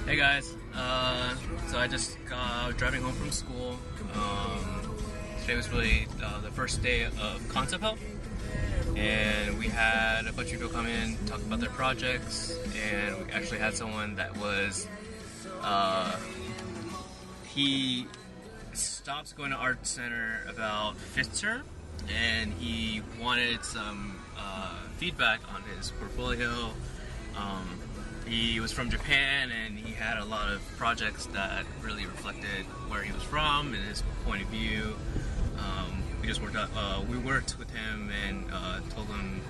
Hey guys, so I just got driving home from school. Today was really the first day of concept help, and we had a bunch of people come in, talk about their projects, and we actually had someone that was, he stopped going to art center about 5th term, and he wanted some feedback on his portfolio. He was from Japan, and he had a lot of projects that really reflected where he was from and his point of view. We worked with him and told him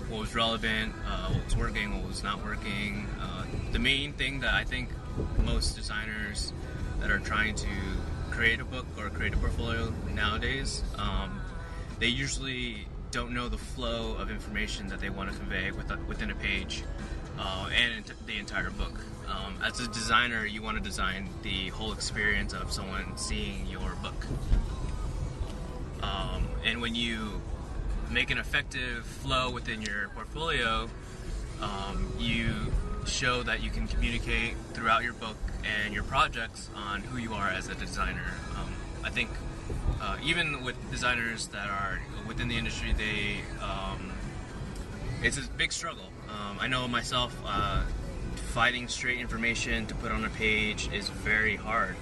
what was relevant, what was working, what was not working. The main thing that I think most designers that are trying to create a book or create a portfolio nowadays, they usually don't know the flow of information that they want to convey within a page. And the entire book. As a designer, you want to design the whole experience of someone seeing your book. And when you make an effective flow within your portfolio, you show that you can communicate throughout your book and your projects on who you are as a designer. I think even with designers that are within the industry, it's a big struggle. I know myself, finding straight information to put on a page is very hard.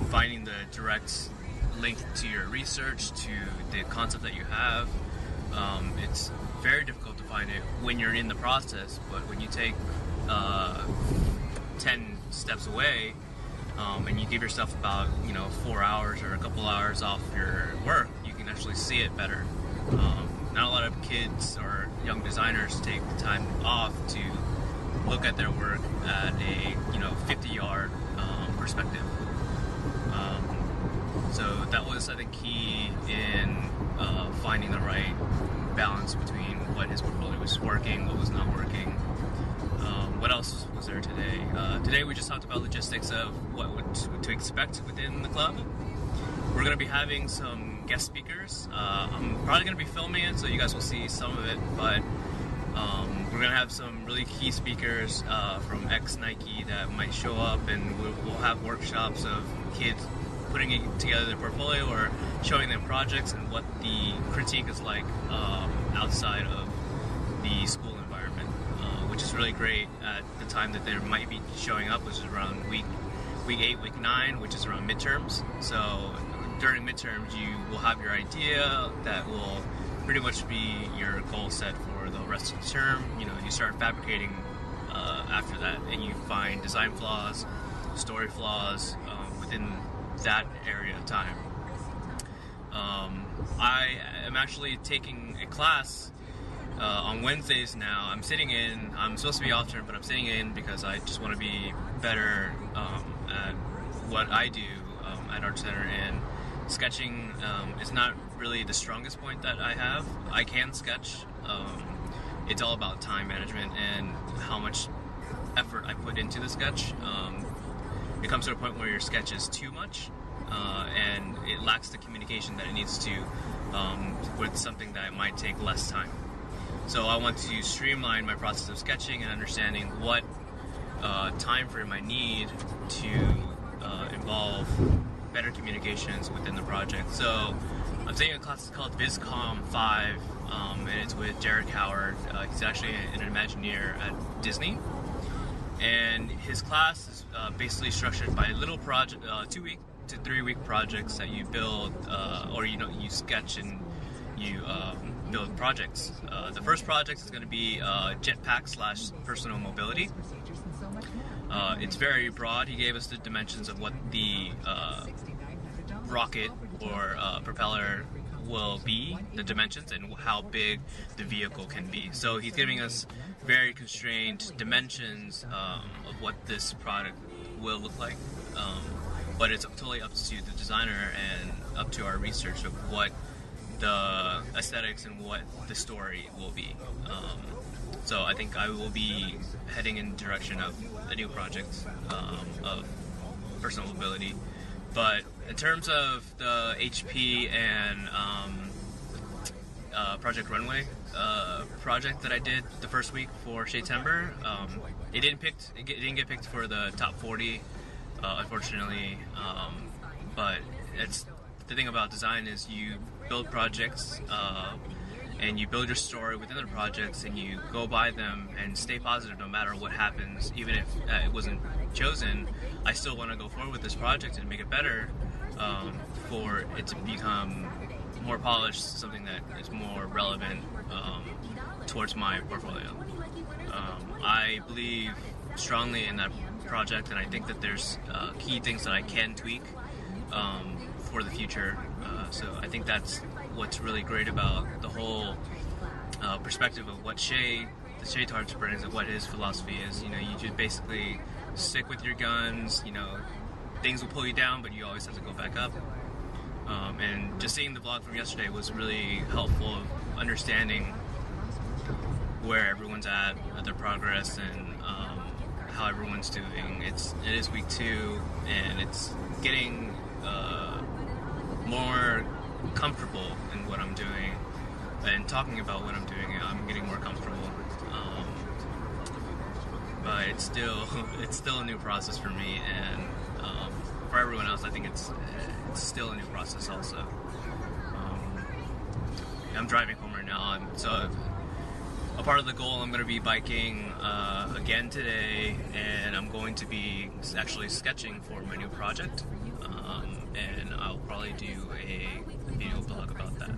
Finding the direct link to your research, to the concept that you have, it's very difficult to find it when you're in the process, but when you take 10 steps away and you give yourself about 4 hours or a couple hours off your work, you can actually see it better. Not a lot of kids or young designers take the time off to look at their work at a 50-yard perspective. So that was, I think, key in finding the right balance between what his portfolio was working, what was not working. What else was there today? Today we just talked about logistics of what to expect within the club. We're going to be having some guest speakers. I'm probably going to be filming it, so you guys will see some of it, but we're going to have some really key speakers from ex-Nike that might show up, and we'll have workshops of kids putting together their portfolio or showing them projects and what the critique is like outside of the school environment, which is really great at the time that they might be showing up, which is around week 8, week 9, which is around midterms. So during midterms, you will have your idea that will pretty much be your goal set for the rest of the term. You start fabricating after that, and you find design flaws, story flaws within that area of time. I am actually taking a class on Wednesdays now. I'm supposed to be off term, but I'm sitting in because I just want to be better at what I do at Art Center, and sketching is not really the strongest point that I have. I can sketch. It's all about time management and how much effort I put into the sketch. It comes to a point where your sketch is too much, and it lacks the communication that it needs to with something that might take less time. So I want to streamline my process of sketching and understanding what time frame I need to involve better communications within the project. So I'm taking a class called VizCom 5, and it's with Derek Howard. He's actually an Imagineer at Disney, and his class is basically structured by little project, 2-week to 3-week projects that you build, or you sketch and you build projects. The first project is going to be jetpack / personal mobility. It's very broad. He gave us the dimensions of what the rocket or propeller will be, the dimensions, and how big the vehicle can be. So he's giving us very constrained dimensions of what this product will look like. But it's totally up to the designer and up to our research of what the aesthetics and what the story will be. So I think I will be heading in the direction of a new project of personal mobility. But in terms of the HP and Project Runway project that I did the first week for Shaytember. It didn't get picked for the top 40, unfortunately. But it's the thing about design is you build projects and you build your story within the projects, and you go by them and stay positive no matter what happens. Even if it wasn't chosen, I still want to go forward with this project and make it better for it to become more polished, something that is more relevant towards my portfolio. I believe strongly in that project, and I think that there's key things that I can tweak for the future. So I think that's what's really great about the whole perspective of what the Shaytember brings, and what his philosophy is. You know, you just basically stick with your guns. You know, things will pull you down, but you always have to go back up. And just seeing the vlog from yesterday was really helpful of understanding where everyone's at their progress, and how everyone's doing. It is week 2, and it's getting more comfortable in what I'm doing, and talking about what I'm doing. I'm getting more comfortable, but it's still a new process for me, and for everyone else, I think it's still a new process also. I'm driving home right now, so a part of the goal, I'm going to be biking again today, and I'm going to be actually sketching for my new project, and I'll probably do a video blog about that.